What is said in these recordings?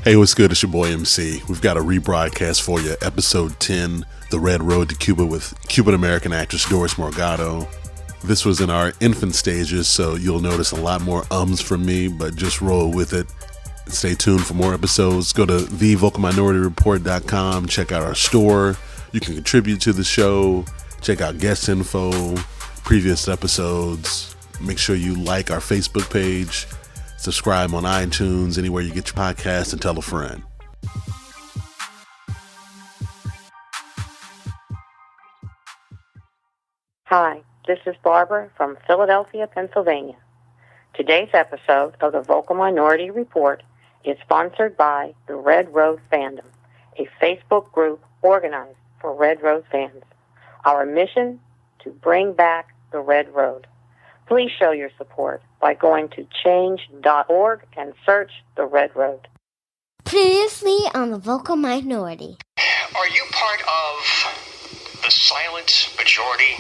Hey, what's good? It's your boy MC. We've got a rebroadcast for you, episode 10, The Red Road to Cuba with Cuban-American actress Doris Morgado. This was in our infant stages, so you'll notice a lot more ums from me, but just roll with it. Stay tuned for more episodes. Go to thevocalminorityReport.com, check out our store. You can contribute to the show, check out guest info, previous episodes. Make sure you like our Facebook page. Subscribe on iTunes, anywhere you get your podcasts, and tell a friend. Hi, this is Barbara from Philadelphia, Pennsylvania. Today's episode of the Vocal Minority Report is sponsored by the Red Road Fandom, a Facebook group organized for Red Road fans. Our mission, to bring back the Red Road. Please show your support by going to change.org and search the Red Road. Previously on the Vocal Minority. Are you part of the silent majority?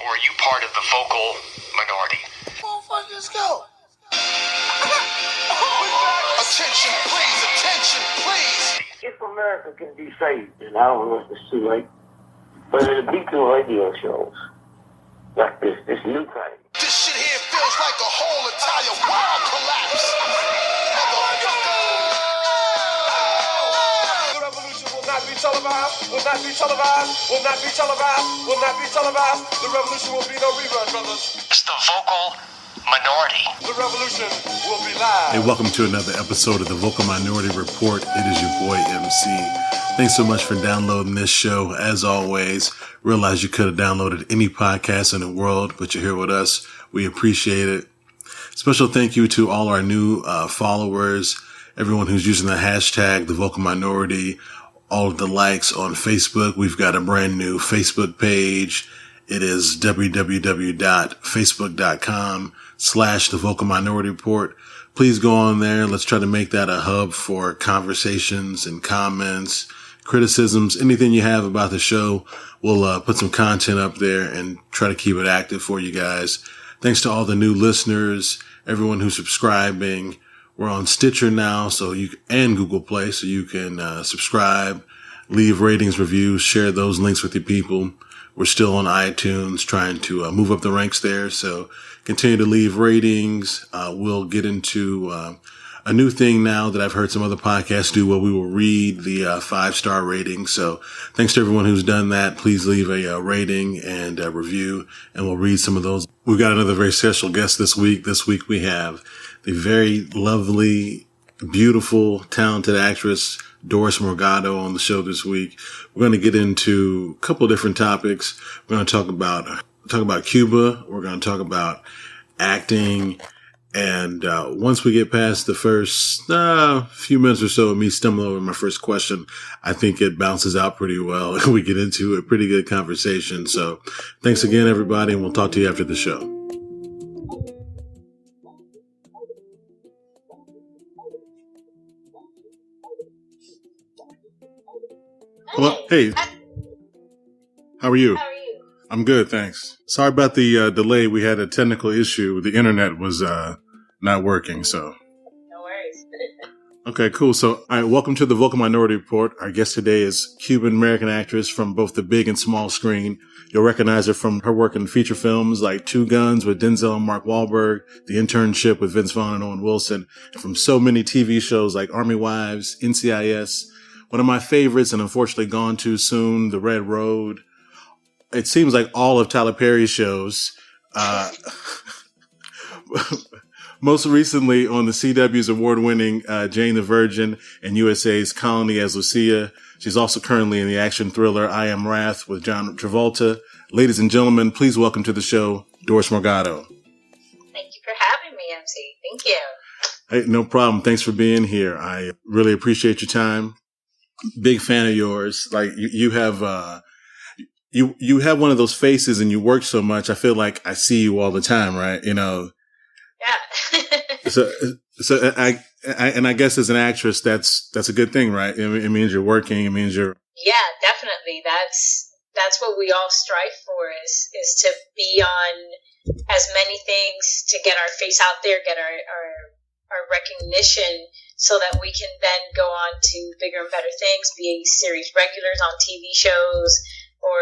Or are you part of the vocal minority? Motherfuckers, go! Attention, please! If America can be saved, and I don't know if it's too late, but it'll be through radio shows like this new kind. This shit here feels like a whole entire world collapse. Motherfucker! The revolution will not be televised, will not be televised, will not be televised, will not be televised. The revolution will be no rerun, brothers. It's the vocal minority. The revolution will be live. Hey, welcome to another episode of the Vocal Minority Report. It is your boy MC. Thanks so much for downloading this show. As always, realize you could have downloaded any podcast in the world, but you're here with us. We appreciate it. Special thank you to all our new followers, everyone who's using the hashtag, the Vocal Minority, all of the likes on Facebook. We've got a brand new Facebook page. It is www.facebook.com/the Vocal Minority Report. Please go on there. Let's try to make that a hub for conversations and comments, criticisms, anything you have about the show. We'll put some content up there and try to keep it active for you guys. Thanks to all the new listeners, everyone who's subscribing. We're on Stitcher now, and Google Play, so you can subscribe, leave ratings, reviews, share those links with your people. We're still on iTunes, trying to move up the ranks there, so continue to leave ratings. We'll get into a new thing now that I've heard some other podcasts do, where we will read the 5-star ratings. So thanks to everyone who's done that. Please leave a rating and a review, and we'll read some of those. We've got another very special guest this week. This week we have the very lovely, beautiful, talented actress Doris Morgado on the show this week. We're going to get into a couple of different topics. We're going to talk about Cuba. We're going to talk about acting. And once we get past the first few minutes or so of me stumbling over my first question, I think it bounces out pretty well. We get into a pretty good conversation. So thanks again, everybody, and we'll talk to you after the show. Well, hey, how are you? I'm good, thanks. Sorry about the delay. We had a technical issue. The internet was not working, so. No worries. Okay, cool. So, all right, welcome to the Vocal Minority Report. Our guest today is Cuban-American actress from both the big and small screen. You'll recognize her from her work in feature films like Two Guns with Denzel and Mark Wahlberg, The Internship with Vince Vaughn and Owen Wilson, and from so many TV shows like Army Wives, NCIS, one of my favorites, and unfortunately gone too soon, The Red Road. It seems like all of Tyler Perry's shows. Most recently on the CW's award-winning Jane the Virgin and USA's Colony as Lucia. She's also currently in the action thriller I Am Wrath with John Travolta. Ladies and gentlemen, please welcome to the show, Doris Morgado. Thank you for having me, MC. Thank you. Hey, no problem. Thanks for being here. I really appreciate your time. Big fan of yours. Like you have you have one of those faces, and you work so much. I feel like I see you all the time, right? You know. Yeah. so I guess as an actress, that's a good thing, right? It means you're working. It means you're. Yeah, definitely. That's what we all strive for is to be on as many things, to get our face out there, get our recognition so that we can then go on to bigger and better things, be series regulars on TV shows, or,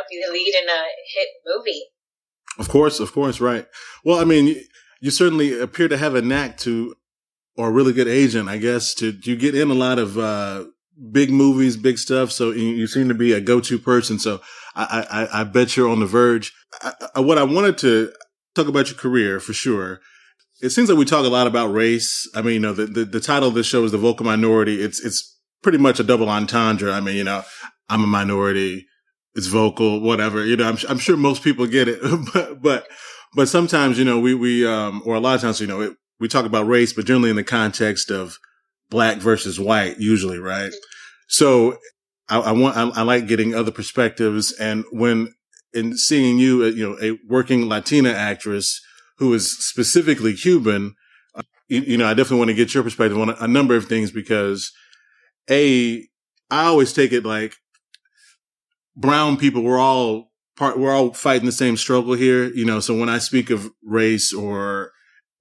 be the lead in a hit movie. Of course, right. Well, I mean, you certainly appear to have a knack to, or a really good agent, I guess, you get in a lot of big movies, big stuff. So you seem to be a go-to person. So I bet you're on the verge. What I wanted to talk about your career for sure. It seems like we talk a lot about race. I mean, the title of this show is The Vocal Minority. It's pretty much a double entendre. I mean, I'm a minority. It's vocal, whatever. I'm sure most people get it, but sometimes, we or a lot of times, we talk about race, but generally in the context of black versus white, usually, right? So I like getting other perspectives. And in seeing you, a working Latina actress who is specifically Cuban, I definitely want to get your perspective on a number of things because I always take it like brown people, we're all fighting the same struggle here, so when I speak of race or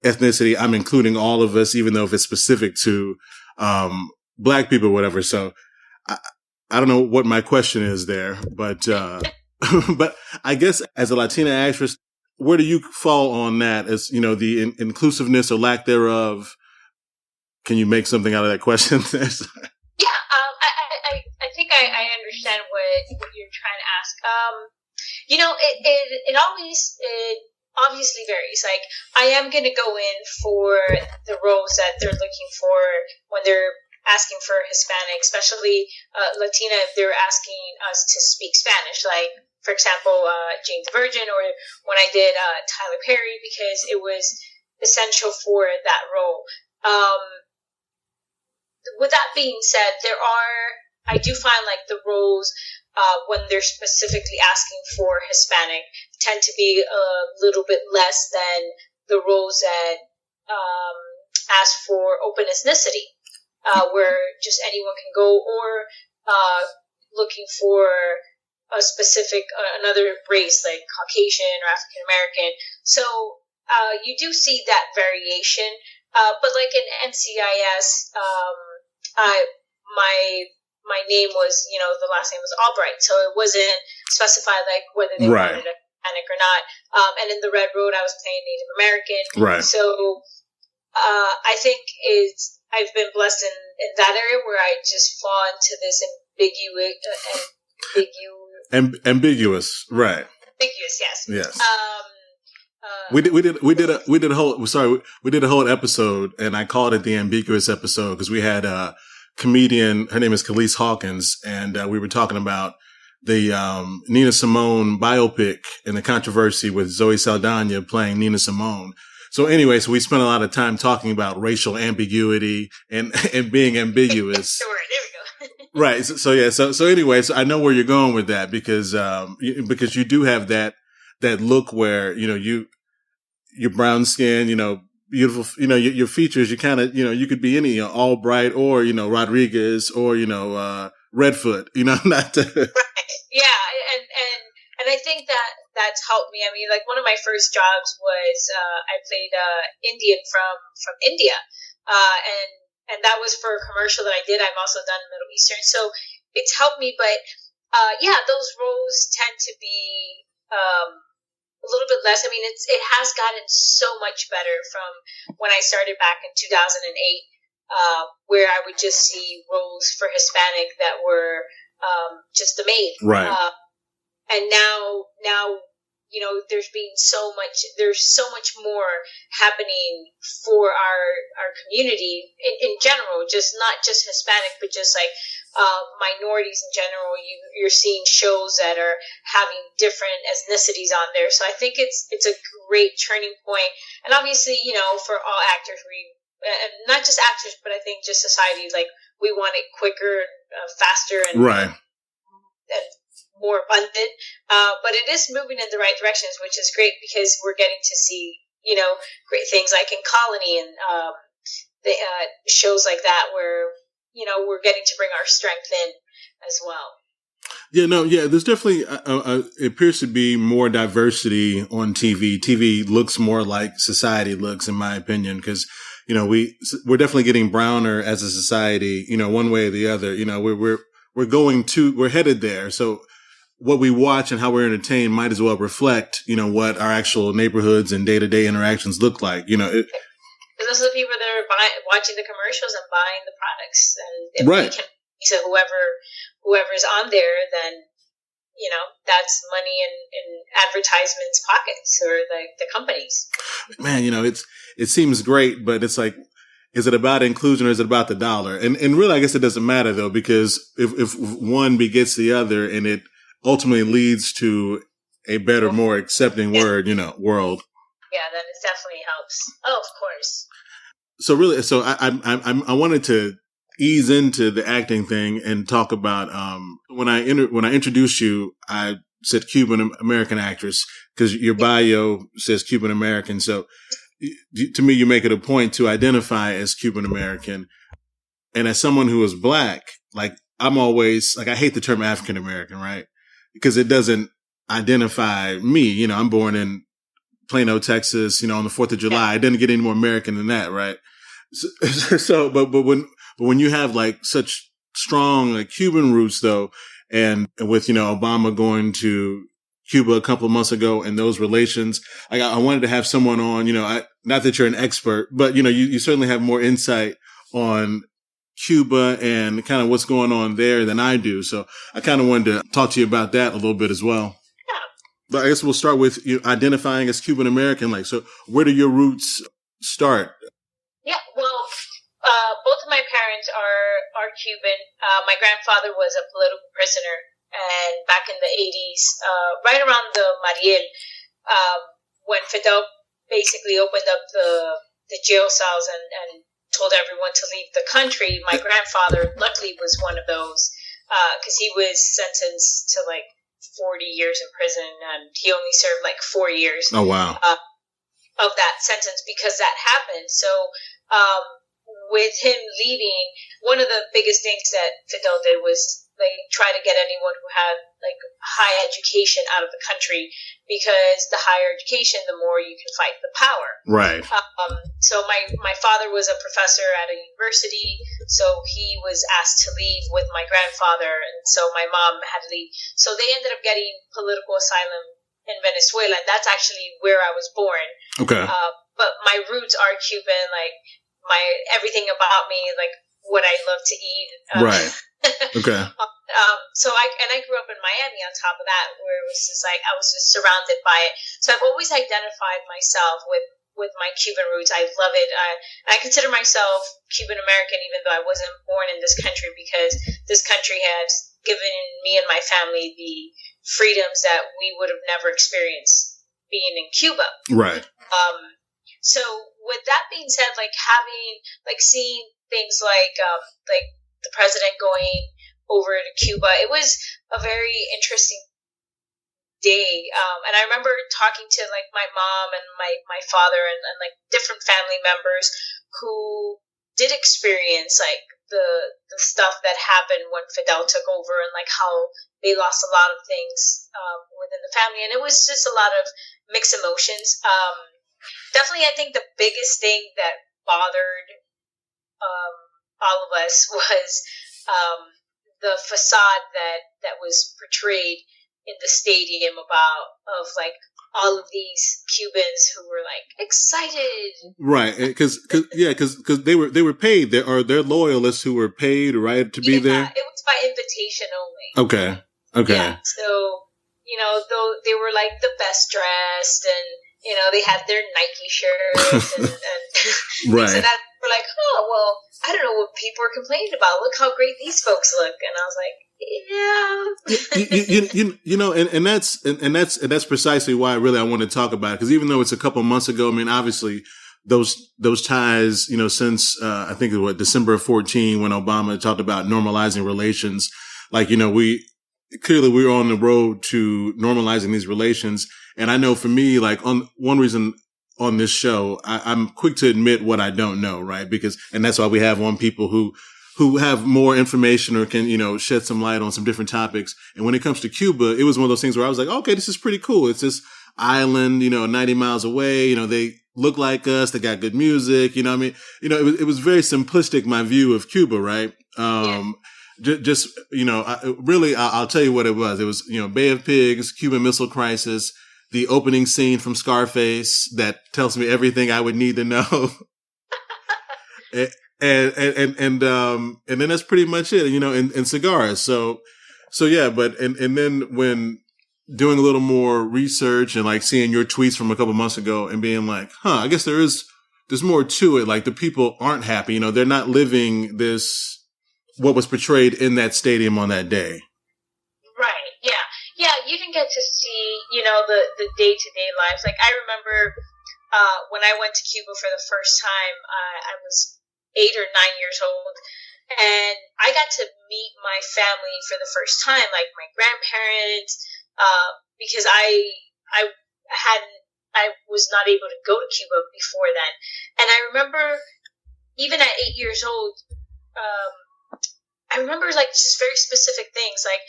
ethnicity, I'm including all of us, even though if it's specific to, black people, or whatever. So I don't know what my question is there, but, but I guess as a Latina actress, where do you fall on that as, the inclusiveness or lack thereof? Can you make something out of that question? I think I understand what you're trying to ask. It obviously varies. Like, I am going to go in for the roles that they're looking for when they're asking for Hispanic, especially Latina, if they're asking us to speak Spanish. Like, for example, Jane the Virgin, or when I did Tyler Perry, because it was essential for that role. With that being said, I do find like the roles when they're specifically asking for Hispanic tend to be a little bit less than the roles that ask for open ethnicity, where just anyone can go, or looking for a specific another race like Caucasian or African American. So you do see that variation, but like in NCIS, my name was, the last name was Albright, so it wasn't specified like whether they wanted a Hispanic or not. And in the Red Road, I was playing Native American. Right. So I think I've been blessed in that area where I just fall into this ambiguous, right? Ambiguous, yes. Yes. We did a whole episode, and I called it the ambiguous episode because we had a comedian. Her name is Khalees Hawkins, and we were talking about the Nina Simone biopic and the controversy with Zoe Saldana playing Nina Simone. So anyway, we spent a lot of time talking about racial ambiguity and being ambiguous. Sure, there we go. Right. So anyway, I know where you're going with that because you do have that look where, your brown skin, beautiful, your features, you kind of, you could be any, Albright or, Rodriguez or, Redfoot, not to... Right. Yeah. And I think that's helped me. I mean, like one of my first jobs was, I played, Indian from India. And that was for a commercial that I did. I've also done Middle Eastern. So it's helped me, but, those roles tend to be, a little bit less. I mean, it has gotten so much better from when I started back in 2008, where I would just see roles for Hispanic that were just the maid. Right. And now, there's so much more happening for our community in general, just not just Hispanic, but just like minorities in general. You're seeing shows that are having different ethnicities on there. So I think it's a great turning point. And obviously, for all actors, not just actors, but I think just society, like we want it quicker, faster, and right. And more abundant, but it is moving in the right directions, which is great because we're getting to see, great things like in Colony and the shows like that where, we're getting to bring our strength in as well. There's definitely, it appears to be more diversity on TV. TV looks more like society looks, in my opinion, because, we're definitely getting browner as a society, one way or the other. We're headed there. So what we watch and how we're entertained might as well reflect, what our actual neighborhoods and day-to-day interactions look like. Because those are the people that are watching the commercials and buying the products. And if right. we can to whoever's on there, then, that's money in advertisements' pockets or the companies. Man, it seems great, but it's like, is it about inclusion or is it about the dollar? And really, I guess it doesn't matter though, because if one begets the other and it ultimately leads to a better, more accepting world. Yeah, then it definitely helps. Oh, of course. So really, I wanted to ease into the acting thing and talk about, when I introduced you, I said Cuban-American actress because your bio says Cuban-American. So to me, you make it a point to identify as Cuban-American. And as someone who is Black, like I'm always like, I hate the term African-American, right? Because it doesn't identify me. I'm born in Plano, Texas, on the 4th of July. I didn't get any more American than that, right? So, but when you have like such strong like Cuban roots though, and with, Obama going to Cuba a couple of months ago and those relations, I wanted to have someone on, not that you're an expert, but, you certainly have more insight on Cuba and kind of what's going on there than I do. So I kind of wanted to talk to you about that a little bit as well. Yeah. But I guess we'll start with you identifying as Cuban-American. Like, so where do your roots start? Yeah, well, both of my parents are Cuban. My grandfather was a political prisoner, and back in the 80s, right around the Mariel, when Fidel basically opened up the jail cells and told everyone to leave the country, my grandfather luckily was one of those, because he was sentenced to like 40 years in prison, and he only served like 4 years. Oh, wow. Of that sentence because that happened. So, with him leaving, one of the biggest things that Fidel did was like try to get anyone who had like high education out of the country, because the higher education, the more you can fight the power. Right. So my father was a professor at a university, so he was asked to leave with my grandfather, and so my mom had to leave. So they ended up getting political asylum in Venezuela, and that's actually where I was born. Okay. But my roots are Cuban, like everything about me, like what I love to eat. Right. Okay. So I grew up in Miami on top of that, where it was just like, I was just surrounded by it. So I've always identified myself with my Cuban roots. I love it. I consider myself Cuban-American, even though I wasn't born in this country, because this country has given me and my family the freedoms that we would have never experienced being in Cuba. Right. So with that being said, seeing things like the president going over to Cuba, it was a very interesting day. And I remember talking to like my mom and my father and like different family members who did experience like the stuff that happened when Fidel took over, and like how they lost a lot of things within the family. And it was just a lot of mixed emotions. Definitely, I think the biggest thing that bothered all of us was the facade that was portrayed in the stadium of like all of these Cubans who were like excited, right? Because they were paid. They're loyalists who were paid, right, to be there. It was by invitation only. Okay. Yeah, so though they were like the best dressed, and they had their Nike shirts and right. So that we're like, oh well, I don't know what people are complaining about. Look how great these folks look, and I was like, and that's precisely why I want to talk about it, because even though it's a couple months ago, I mean, obviously those ties, since I think it was December of 2014 when Obama talked about normalizing relations, like we were on the road to normalizing these relations. And I know for me, like on one reason on this show, I'm quick to admit what I don't know, right? And that's why we have on people who have more information or can, shed some light on some different topics. And when it comes to Cuba, it was one of those things where I was like, okay, this is pretty cool. It's this island, 90 miles away. look like us. They got good music. You know what I mean? You know, it was very simplistic, my view of Cuba, right? Just, you know, I'll tell you what it was. It was, you know, Bay of Pigs, Cuban Missile Crisis, the opening scene from Scarface that tells me everything I would need to know. and then that's pretty much it, you know, and cigars. So yeah, but, and then when doing a little more research and like seeing your tweets from a couple months ago and being like, I guess there's more to it. Like the people aren't happy, you know, they're not living what was portrayed in that stadium on that day. Right. Yeah. Yeah. You didn't get to see, you know, the day-to-day lives. Like I remember, when I went to Cuba for the first time, I was 8 or 9 years old, and I got to meet my family for the first time, like my grandparents, because I was not able to go to Cuba before then. And I remember even at 8 years old, I remember like just very specific things, like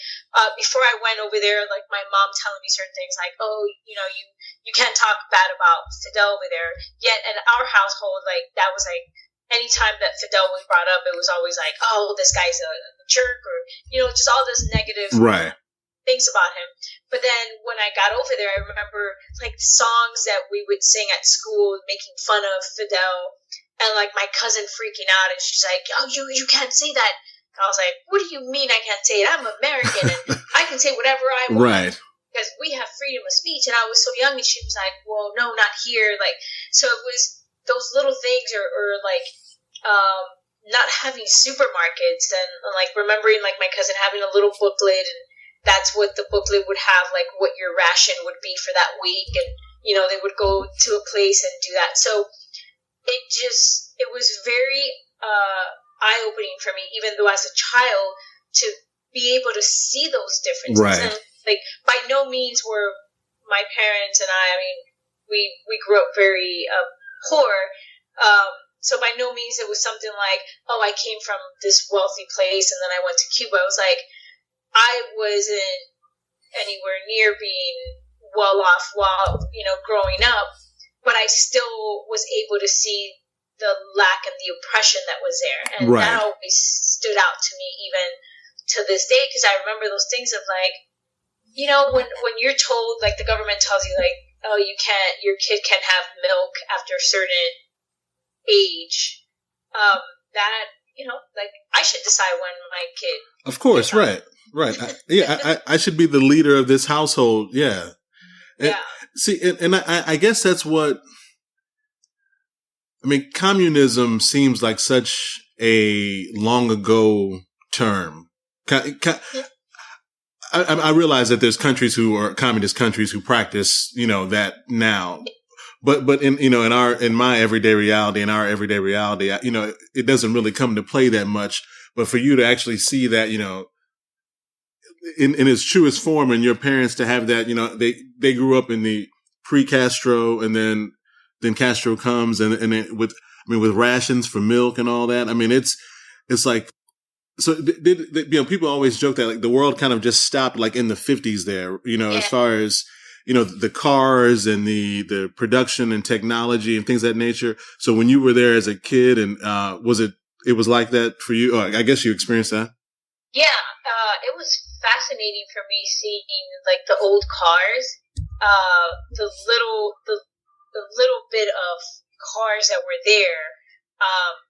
before I went over there, like my mom telling me certain things, like, oh, you know, you can't talk bad about Fidel over there. Yet in our household, like that was like anytime that Fidel was brought up, it was always like, oh, this guy's a jerk, or you know, just all this negative things about him. But then when I got over there, I remember like songs that we would sing at school making fun of Fidel, and like my cousin freaking out, and she's like, oh, you can't say that. I was like, what do you mean I can't say it? I'm American and I can say whatever I want. Right. Because we have freedom of speech. And I was so young and she was like, well, no, not here. Like, so it was those little things or like, not having supermarkets and like remembering like my cousin having a little booklet, and that's what the booklet would have, like what your ration would be for that week. And, you know, they would go to a place and do that. So it was very, eye-opening for me, even though as a child, to be able to see those differences. Right. And like by no means were my parents and I mean, we grew up very poor. So by no means it was something like, oh, I came from this wealthy place and then I went to Cuba. It was like I wasn't anywhere near being well off while, you know, growing up, but I still was able to see the lack and the oppression that was there. And that always stood out to me even to this day, because I remember those things of like, you know, when you're told, like the government tells you like, oh, your kid can't have milk after a certain age, that, you know, like I should decide when my kid. Of course. Right. I should be the leader of this household. Yeah. And, see, and I guess that's what, I mean, communism seems like such a long ago term. I realize that there's countries who are communist countries who practice, you know, that now, but in, you know, in my everyday reality, you know, it doesn't really come to play that much. But for you to actually see that, you know, in its truest form, and your parents to have that, you know, they grew up in the pre-Castro, and then Castro comes and with rations for milk and all that. I mean, it's like, so you know, people always joke that like the world kind of just stopped like in the 50s there, you know, as far as, you know, the cars and the production and technology and things of that nature. So when you were there as a kid, and it was like that for you? I guess you experienced that. Yeah. It was fascinating for me seeing like the old cars, the little bit of cars that were there,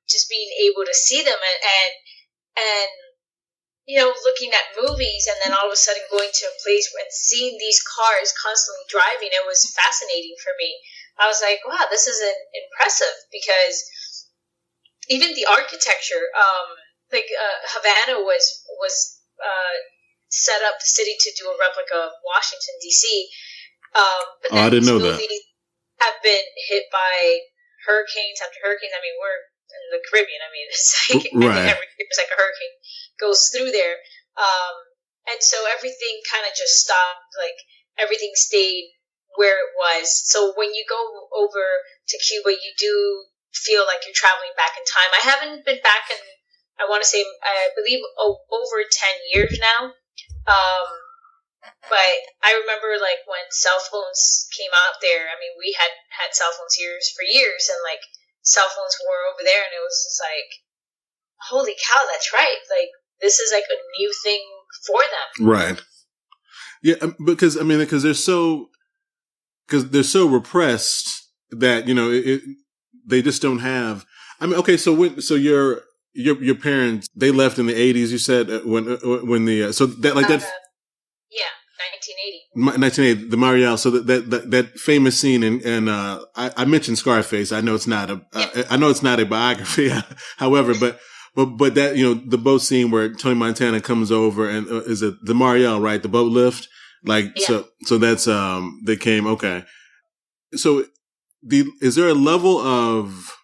just being able to see them and you know, looking at movies and then all of a sudden going to a place and seeing these cars constantly driving, it was fascinating for me. I was like, wow, this is impressive, because even the architecture, Havana was set up the city to do a replica of Washington, D.C. But then I didn't know that. Have been hit by hurricanes after hurricanes. I mean, we're in the Caribbean. I mean, it's like every year it's like a hurricane goes through there. And so everything kind of just stopped. Like everything stayed where it was. So when you go over to Cuba, you do feel like you're traveling back in time. I haven't been back in, I want to say, I believe over 10 years now. But I remember like when cell phones came out there. I mean, we had cell phones here for years, and like cell phones were over there, and it was just like, holy cow, that's right. Like this is like a new thing for them. Right. Yeah, because they're so repressed that they just don't have. I mean, okay, so your parents, they left in the 80s. You said when the so that like that. Yeah, 1980. The Marielle. So that famous scene, and I mentioned Scarface. I know it's not a biography, however, but that the boat scene where Tony Montana comes over and is it the Marielle, right? The boat lift, like so that's they came okay. So is there a level of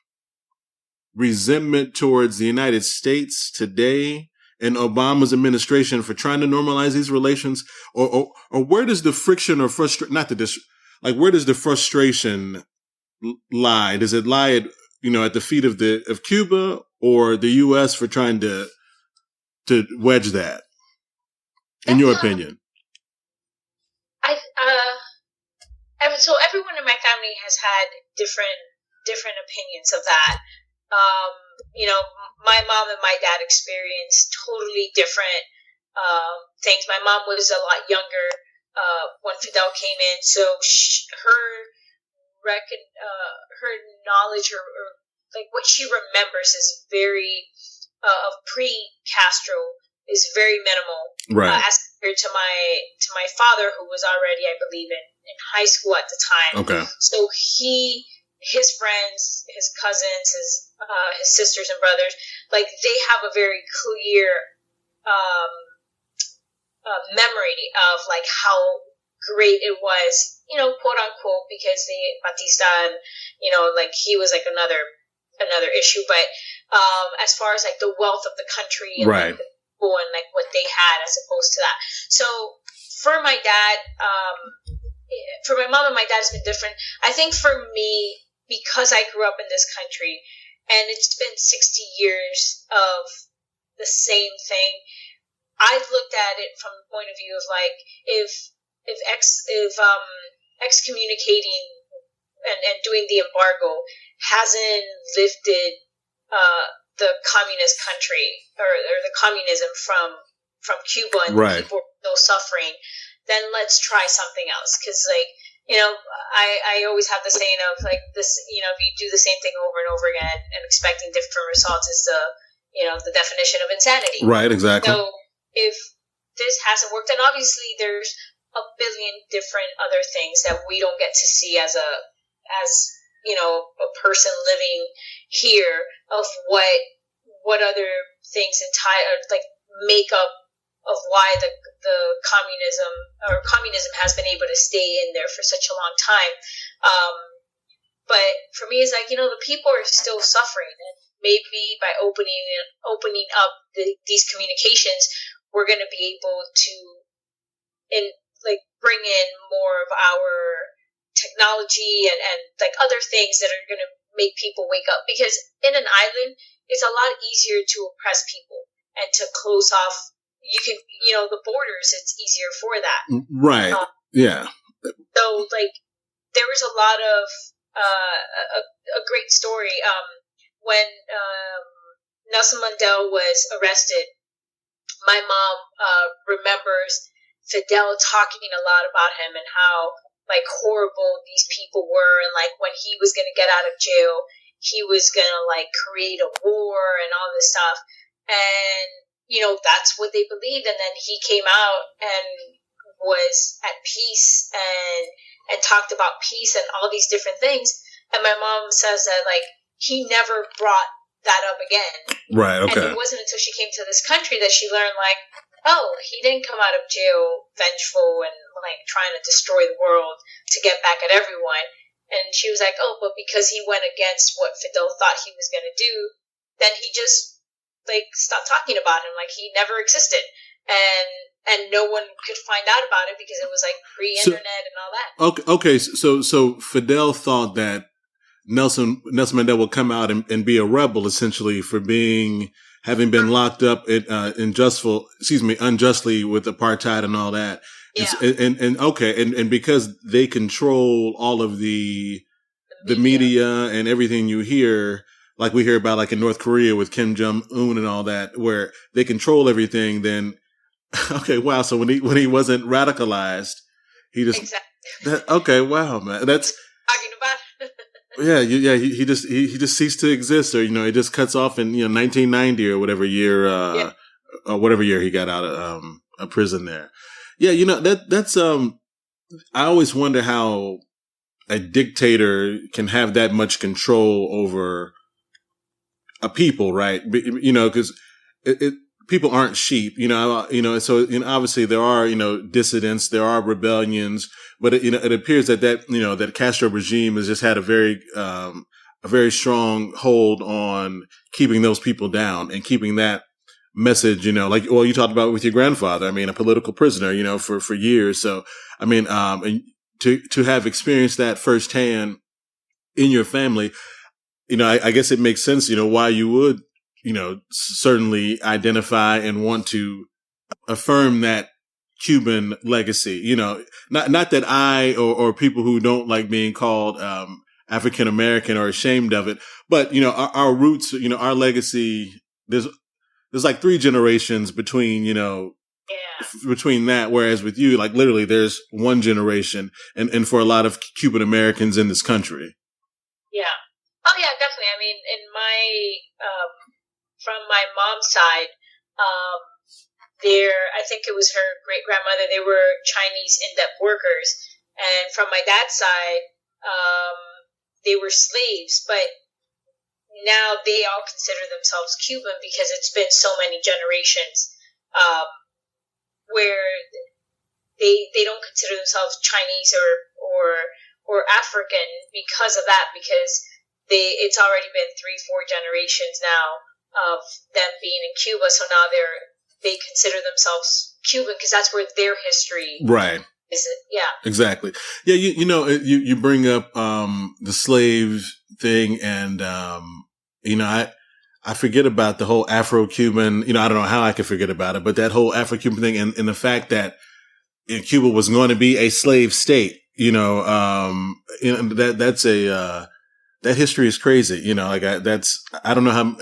resentment towards the United States today and Obama's administration for trying to normalize these relations, or where does the friction or where does the frustration lie? Does it lie at the feet of Cuba or the U.S. for trying to wedge that? In your opinion, so everyone in my family has had different opinions of that. My mom and my dad experienced totally different things. My mom was a lot younger when Fidel came in, so her knowledge or like what she remembers is very of pre-Castro is very minimal, right? As compared to my father, who was already, I believe, in high school at the time. Okay, so his friends, his cousins, his sisters and brothers, like they have a very clear memory of like how great it was, quote unquote, because the Batista, and like he was like another issue. But as far as like the wealth of the country, and, right, like, the people and like what they had as opposed to that. So for my dad, for my mom and my dad, it's been different. I think for me, because I grew up in this country and it's been 60 years of the same thing, I've looked at it from the point of view of like, if excommunicating and doing the embargo hasn't lifted the communist country or the communism from Cuba, and right, people are still suffering, then let's try something else. Because like, I always have the saying of like this, if you do the same thing over and over again and expecting different results is the definition of insanity. Right, exactly. So if this hasn't worked, and obviously there's a billion different other things that we don't get to see as a person living here, of what other things make up of why the communism has been able to stay in there for such a long time. But for me, it's like, the people are still suffering, and maybe by opening up these communications, we're going to be able to bring in more of our technology and like other things that are going to make people wake up. Because in an island, it's a lot easier to oppress people and to close off. You can, the borders, it's easier for that. Right. Yeah. So like there was a lot of, a great story. When, Nelson Mandela was arrested, my mom, remembers Fidel talking a lot about him and how like horrible these people were. And like when he was going to get out of jail, he was going to like create a war and all this stuff. And, that's what they believed. And then he came out and was at peace and talked about peace and all these different things. And my mom says that like he never brought that up again. Right. Okay. And it wasn't until she came to this country that she learned like, oh, he didn't come out of jail vengeful and like trying to destroy the world to get back at everyone. And she was like, oh, but because he went against what Fidel thought he was going to do, then he just like stopped talking about him, like he never existed. And no one could find out about it because it was like pre-internet and all that. Okay. So Fidel thought that Nelson Mandela would come out and be a rebel, essentially, for having been locked up unjustly with apartheid and all that. And okay, and because they control all of the media and everything you hear, like we hear about, like in North Korea with Kim Jong-un and all that, where they control everything. Then, okay, wow. So when he wasn't radicalized, he just okay, wow, man, that's talking about. He just ceased to exist, or it just cuts off in 1990 or whatever year, or whatever year he got out of prison there. Yeah, that's I always wonder how a dictator can have that much control over a people, right? Because people aren't sheep, so obviously there are, dissidents, there are rebellions, but it appears that Castro regime has just had a very strong hold on keeping those people down and keeping that message, like, well, you talked about with your grandfather, a political prisoner, for years. So, and to have experienced that firsthand in your family, I guess it makes sense, why you would, certainly identify and want to affirm that Cuban legacy, not that I or people who don't like being called, African American are ashamed of it, but, our roots, our legacy, there's like 3 generations between, between that. Whereas with you, like literally there's 1 generation and for a lot of Cuban Americans in this country. Yeah. Oh yeah, definitely. In my, from my mom's side, I think it was her great grandmother, they were Chinese in-depth workers. And from my dad's side, they were slaves, but now they all consider themselves Cuban because it's been so many generations, where they don't consider themselves Chinese or African because of that, because it's already been 3-4 generations now of them being in Cuba. So now they consider themselves Cuban because that's where their history is. Yeah, exactly. Yeah. You bring up, the slave thing, and, I forget about the whole Afro-Cuban, I don't know how I could forget about it, but that whole Afro-Cuban thing and the fact that Cuba was going to be a slave state, that's that history is crazy, I don't know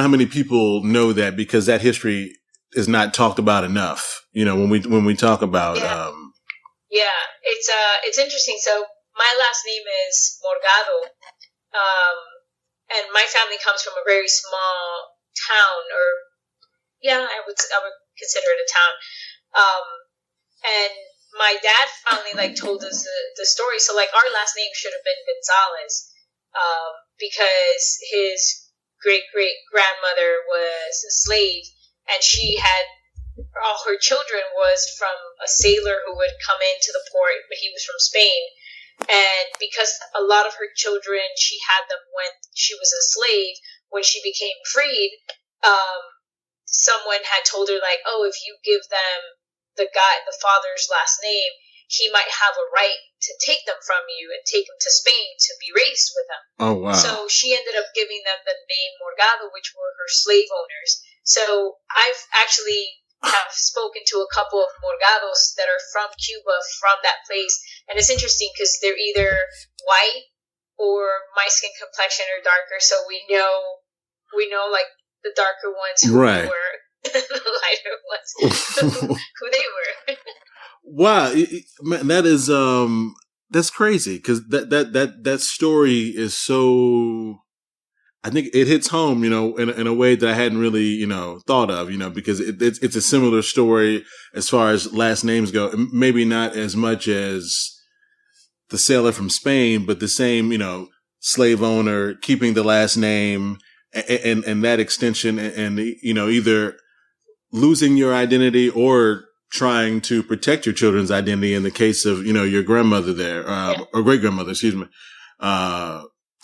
how many people know that, because that history is not talked about enough, when we talk about, it's interesting. So my last name is Morgado. And my family comes from a very small town, I would consider it a town. And my dad finally told us the story. So our last name should have been Gonzalez, because his great grandmother was a slave, and she had all her children was from a sailor who would come into the port, but he was from Spain. And because a lot of her children, she had them when she was a slave. When she became freed, someone had told her if you give them the father's last name, he might have a right to take them from you and take them to Spain to be raised with them. Oh, wow. So she ended up giving them the name Morgado, which were her slave owners. So I've actually have spoken to a couple of Morgados that are from Cuba, from that place. And it's interesting because they're either white or my skin complexion or darker. So we know the darker ones who they were, the lighter ones who they were. Wow. Man, that is, that's crazy. Cause that story is so, I think it hits home, in a way that I hadn't really, thought of, because it's a similar story as far as last names go. Maybe not as much as the sailor from Spain, but the same, slave owner keeping the last name and that extension and, either losing your identity or trying to protect your children's identity in the case of, your grandmother there, or great grandmother, excuse me.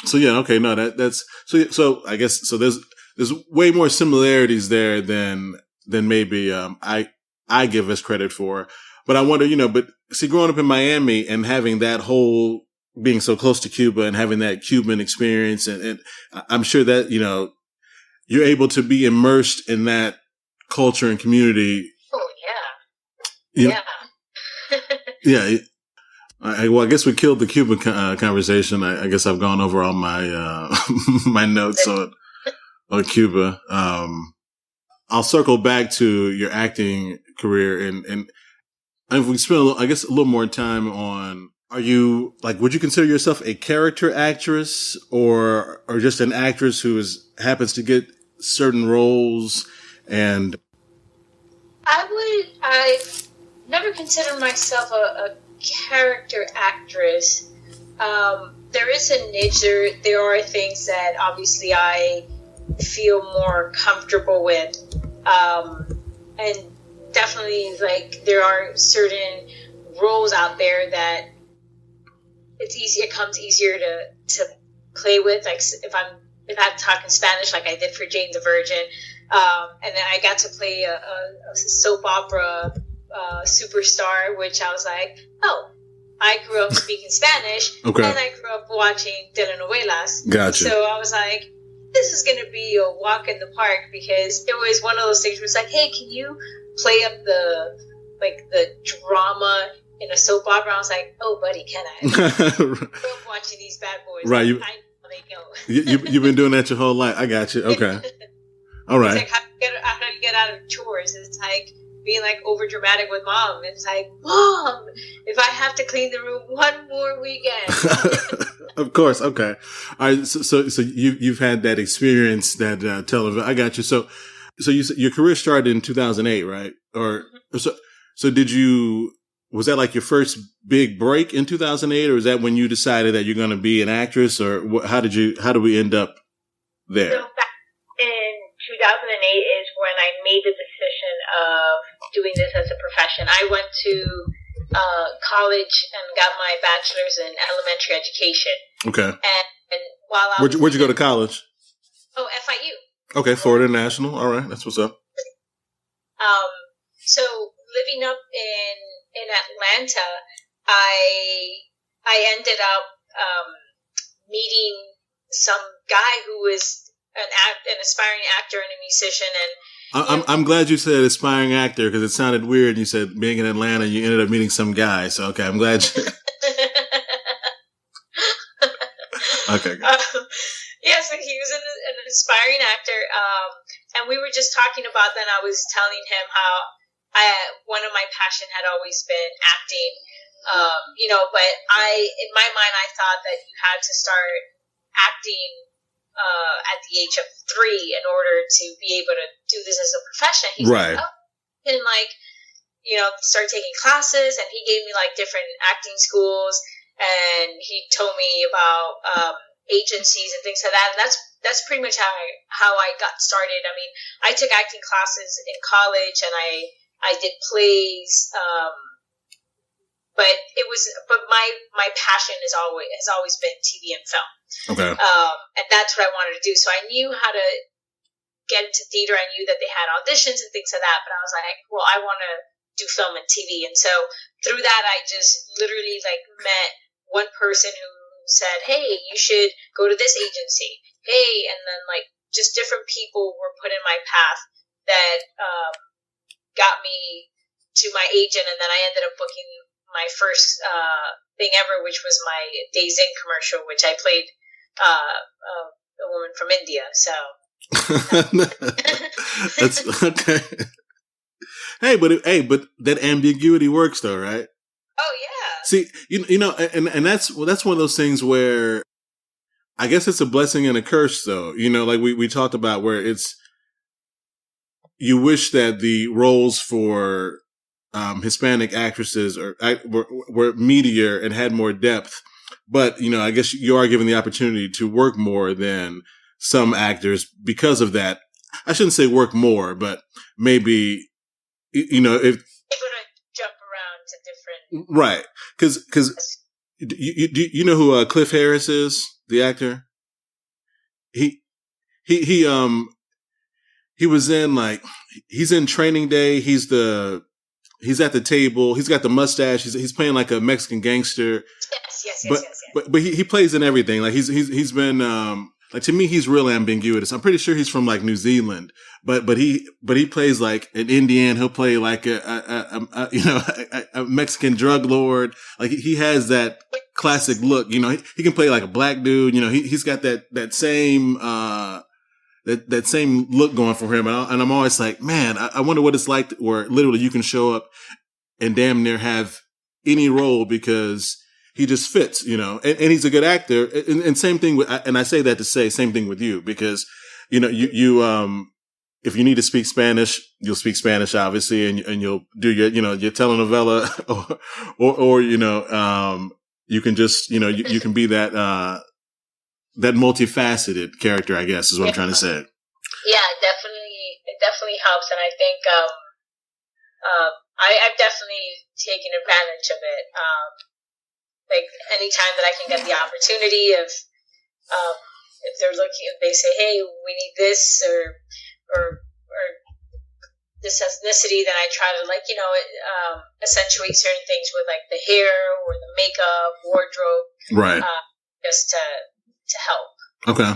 So yeah, okay, no, that's so I guess so. There's way more similarities there than maybe I give us credit for. But I wonder, but see, growing up in Miami and having that whole being so close to Cuba and having that Cuban experience, and I'm sure that you're able to be immersed in that culture and community. Oh Yeah. Yeah. Well, I guess we killed the Cuban conversation. I guess I've gone over all my my notes on Cuba. I'll circle back to your acting career, and if we spend, I guess, a little more time on. Are you would you consider yourself a character actress or just an actress who happens to get certain roles? And I've never considered myself a character actress. There is a niche. There are things that obviously I feel more comfortable with, and definitely there are certain roles out there that it comes easier to play with. Like if I'm talking Spanish, like I did for Jane the Virgin, and then I got to play a soap opera superstar, which I was like, oh, I grew up speaking Spanish, okay, and I grew up watching telenovelas. Gotcha. So I was like, this is going to be a walk in the park, because it was one of those things where it's like, hey, can you play up the drama in a soap opera? I was like, oh, buddy, can I? I grew up watching these bad boys. Right. I know they go. You've been doing that your whole life. I got you. Okay. All right. It's like, how do you get out of chores? It's like being over dramatic with mom. It's like, Mom, if I have to clean the room one more weekend. Of course. Okay. All right. So you've had that experience, that television. I got you. So your career started in 2008, right? Or so did you? Was that your first big break in 2008, or is that when you decided that you're going to be an actress, or how did we end up there? So back in 2008 is when I made the decision of doing this as a profession. I went to college and got my bachelor's in elementary education. Okay. And while where'd you go to college? Oh, FIU. Okay, Florida National. All right, that's what's up. So living up in Atlanta, I ended up meeting some guy who was an aspiring actor and a musician, and I'm glad you said aspiring actor, because it sounded weird. You said being in Atlanta, you ended up meeting some guy. So okay, I'm glad you. Okay. Yeah, so he was an aspiring actor, and we were just talking about that. I was telling him how one of my passion had always been acting, but in my mind, I thought that you had to start acting at the age of 3 in order to be able to do this as a profession. He's right. Like, oh, and start taking classes, and he gave me different acting schools, and he told me about agencies and things like that. And that's pretty much how I got started. I mean, I took acting classes in college, and I did plays, but my passion has always been TV and film. Okay. And that's what I wanted to do. So I knew how to get into theater. I knew that they had auditions and things like that, but I was like, well, I want to do film and TV. And so through that, I just literally met one person who said, hey, you should go to this agency. Hey, and then just different people were put in my path that got me to my agent, and then I ended up booking my first thing ever, which was my Days In commercial, which I played a woman from India. So that's okay. Hey, but that ambiguity works, though, right? Oh yeah. See, and that's one of those things where I guess it's a blessing and a curse, though. We talked about, where you wish that the roles for Hispanic actresses were meatier and had more depth. But, I guess you are given the opportunity to work more than some actors because of that. I shouldn't say work more, but maybe, if able to jump around to different. Right. Because you know who Cliff Harris is, the actor? He was in he's in Training Day. He's at the table. He's got the mustache. He's playing a Mexican gangster. Yes. But he plays in everything. He's been like to me, he's real ambiguous. I'm pretty sure he's from like New Zealand, but he plays like an Indian. He'll play like a Mexican drug lord. Like he has that classic look. You know, he can play like a black dude. You know, he's got that same that same look going for him. And I'm always like, man, I wonder what it's like where literally you can show up and damn near have any role because he just fits, you know, and he's a good actor. And same thing with, and I say that to say same thing with you because, you know, you if you need to speak Spanish, you'll speak Spanish, obviously, and you'll do your, you know, your telenovela or, you know, you can just, you know, you can be that multifaceted character, I guess is what I'm trying to say. Yeah, it definitely helps. And I think, I've definitely taken advantage of it. Like anytime that I can get the opportunity of, if they're looking, if they say, hey, we need this or this ethnicity, then I try to like, you know, accentuate certain things with like the hair or the makeup, wardrobe, right? Just to help. Okay.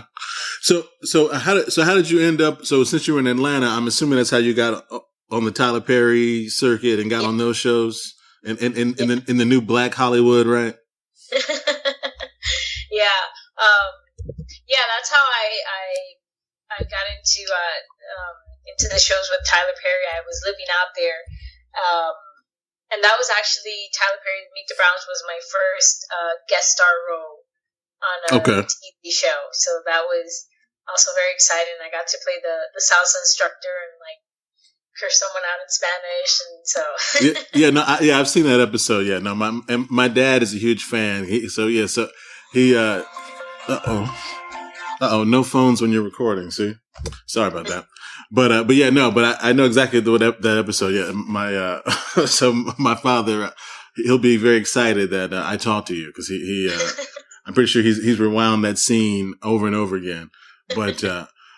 So how did you end up? So since you were in Atlanta, I'm assuming that's how you got on the Tyler Perry circuit and got on those shows in the new Black Hollywood, right? Yeah, that's how I got into the shows with Tyler Perry. I was living out there, and that was actually Tyler Perry Meet the Browns was my first guest star role on a TV show. So that was also very exciting. I got to play the salsa instructor and like curse someone out in Spanish, and so I've seen that episode. Yeah, no, my dad is a huge fan. No phones when you're recording. See, sorry about that. But I know exactly that episode. Yeah, so my father, he'll be very excited that I talked to you because he I'm pretty sure he's rewound that scene over and over again. But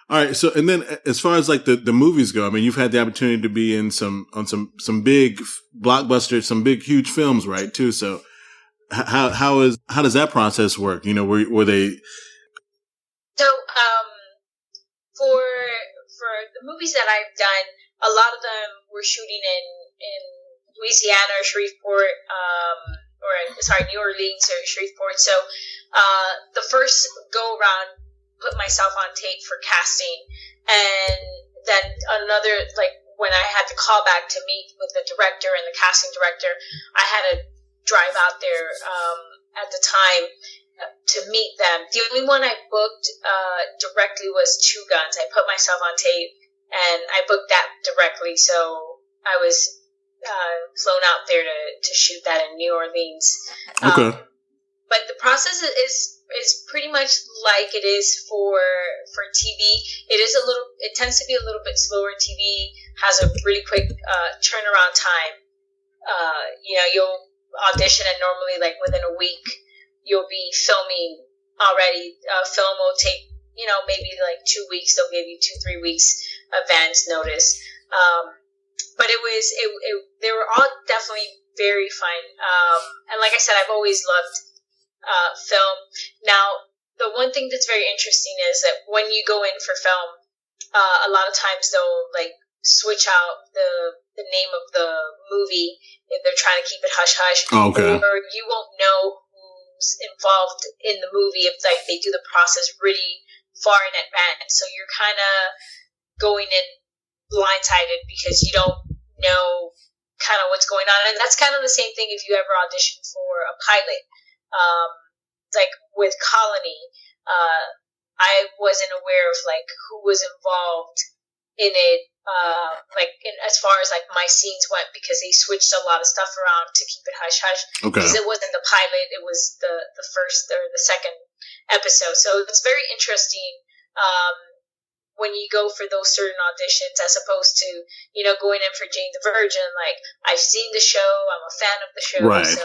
all right, so and then as far as like the movies go, I mean, you've had the opportunity to be in some big blockbusters, some big huge films, right? Too. So how does that process work? You know, were they? So for the movies that I've done, a lot of them were shooting in Louisiana or Shreveport, New Orleans or Shreveport. So the first go around, put myself on tape for casting, and then another, like when I had to call back to meet with the director and the casting director, I had to drive out there at the time to meet them. The only one I booked directly was Two Guns. I put myself on tape and I booked that directly, so I was flown out there to shoot that in New Orleans. Okay. But the process is pretty much like it is for TV. It tends to be a little bit slower. TV has a really quick turnaround time. You'll audition and normally like within a week you'll be filming already. Film will take, maybe like 2 weeks. They'll give you 2-3 weeks advance notice. But they were all definitely very fun. And like I said, I've always loved film. Now, the one thing that's very interesting is that when you go in for film, a lot of times they'll like switch out the name of the movie if they're trying to keep it hush hush. Oh, okay. Or you won't know who's involved in the movie if like they do the process really far in advance. So you're kind of going in blindsided because you don't know kind of what's going on. And that's kind of the same thing if you ever audition for a pilot. Like with Colony, I wasn't aware of like who was involved in it, as far as like my scenes went, because they switched a lot of stuff around to keep it hush hush. Okay. Because it wasn't the pilot, it was the first or the second episode. So it's very interesting when you go for those certain auditions as opposed to, going in for Jane the Virgin. Like, I've seen the show, I'm a fan of the show, right. So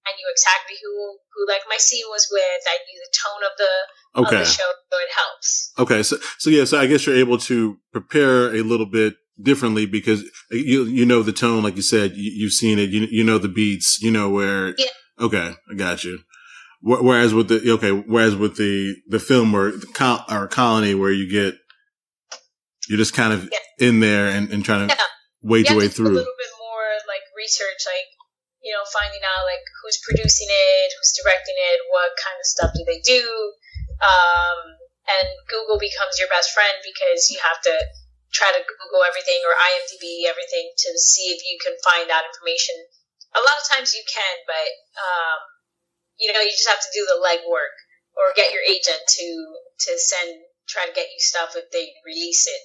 I knew exactly who like my scene was with. I knew the tone of the show, so it helps. Okay, so I guess you're able to prepare a little bit differently because you know the tone, like you said, you've seen it, you know the beats, you know where. Yeah. Okay, I got you. Whereas with the film or Colony, where you're just kind of in there and trying to wade your way through. A little bit more like research, like, you know, finding out like who's producing it, who's directing it, what kind of stuff do they do. And Google becomes your best friend because you have to try to Google everything or IMDb everything to see if you can find that information. A lot of times you can, but, you know, you just have to do the legwork or get your agent to try to get you stuff if they release it.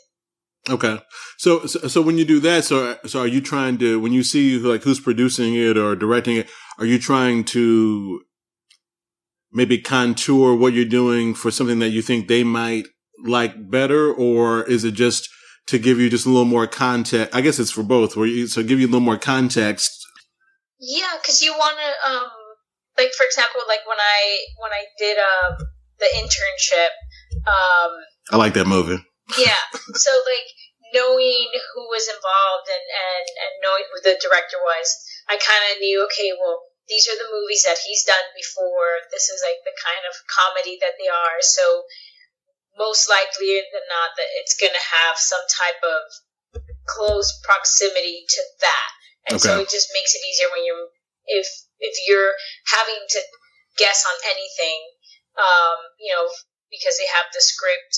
Okay. So when you do that, so are you trying to, when you see like who's producing it or directing it, are you trying to maybe contour what you're doing for something that you think they might like better, or is it just to give you just a little more context? I guess it's for both. So give you a little more context. Yeah, because you want to, like for example, like when I did the internship. I like that movie. Yeah, so like knowing who was involved and knowing who the director was, I kind of knew, okay, well, these are the movies that he's done before. This is like the kind of comedy that they are. So most likely than not, that it's going to have some type of close proximity to that. And so it just makes it easier when if you're having to guess on anything, you know, because they have the script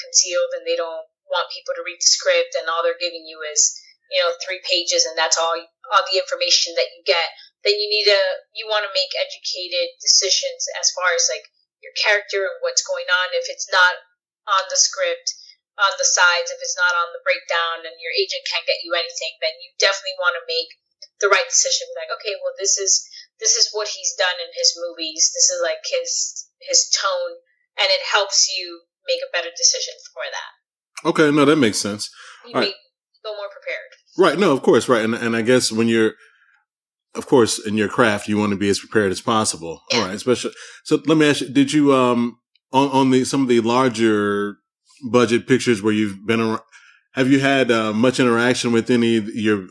concealed and they don't want people to read the script, and all they're giving you is, you know, 3 pages, and that's all the information that you get. Then you want to make educated decisions as far as like your character and what's going on. If it's not on the script, on the sides, if it's not on the breakdown, and your agent can't get you anything, then you definitely want to make the right decision. Like, okay, well, this is what he's done in his movies. This is like his tone. And it helps you make a better decision for that. Okay, no, that makes sense. You feel more prepared. Right, no, of course, right. And I guess when you're, of course, in your craft, you want to be as prepared as possible. Yeah. All right, especially. So let me ask you, did you, on some of the larger budget pictures where you've been around, have you had much interaction with any of your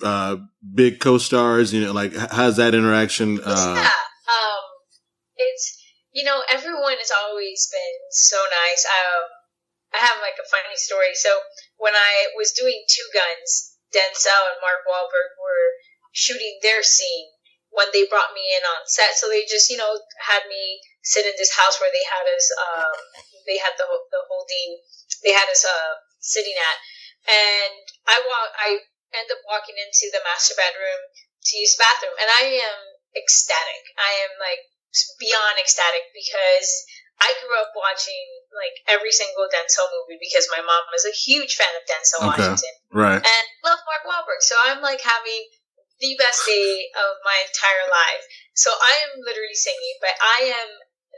big co-stars? You know, like, how's that interaction? Yeah, it's, you know, everyone has always been so nice. I have like a funny story. So when I was doing Two Guns, Denzel and Mark Wahlberg were shooting their scene when they brought me in on set. So they just, you know, had me sit in this house where they had us, they had the holding, they had us sitting at. And I end up walking into the master bedroom to use the bathroom, and I am ecstatic. I am like beyond ecstatic because I grew up watching like every single Denzel movie because my mom was a huge fan of Denzel Washington. Right. And loved Mark Wahlberg. So I'm like having the best day of my entire life. So I am literally singing, but I am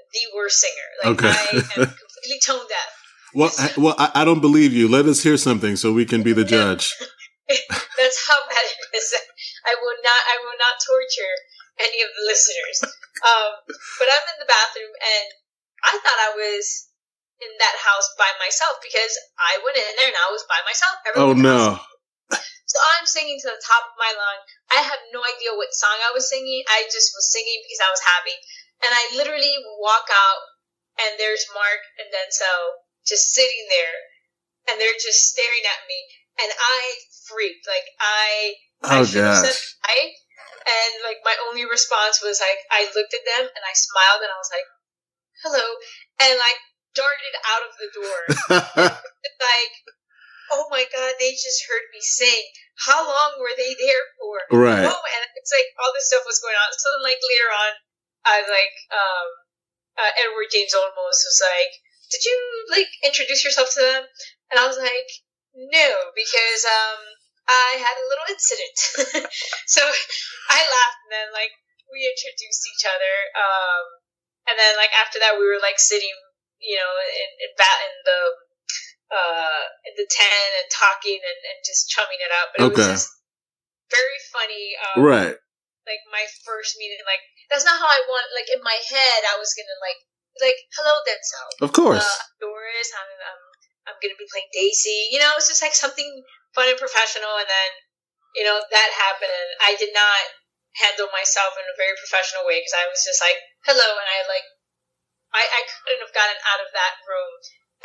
the worst singer. Like I am completely tone deaf. Well, I don't believe you. Let us hear something so we can be the judge. That's how bad it is. I will not torture any of the listeners. But I'm in the bathroom, and I thought I was in that house by myself because I went in there and I was by myself. Everyone no. So I'm singing to the top of my lung. I have no idea what song I was singing. I just was singing because I was happy. And I literally walk out, and there's Mark and Denzel just sitting there, and they're just staring at me. And I freaked. Like, I should have said hi. And, like, my only response was, like, I looked at them, and I smiled, and I was like, hello. And, like, darted out of the door. Like, oh, my God, they just heard me sing. How long were they there for? Right. Oh, and it's, like, all this stuff was going on. So, then, like, later on, I, like, Edward James Olmos was like, did you, like, introduce yourself to them? And I was like, no, because, I had a little incident. So I laughed, and then like we introduced each other. And then like after that we were like sitting, you know, in the tent and talking and just chumming it up. But it was just very funny. Right. Like my first meeting, like that's not how I want. Like in my head, I was gonna like hello Denzel. Of course. Doris, I'm gonna be playing Daisy. You know, it's just like something fun and professional. And then, you know, that happened, and I did not handle myself in a very professional way because I was just like, hello, and I like I couldn't have gotten out of that room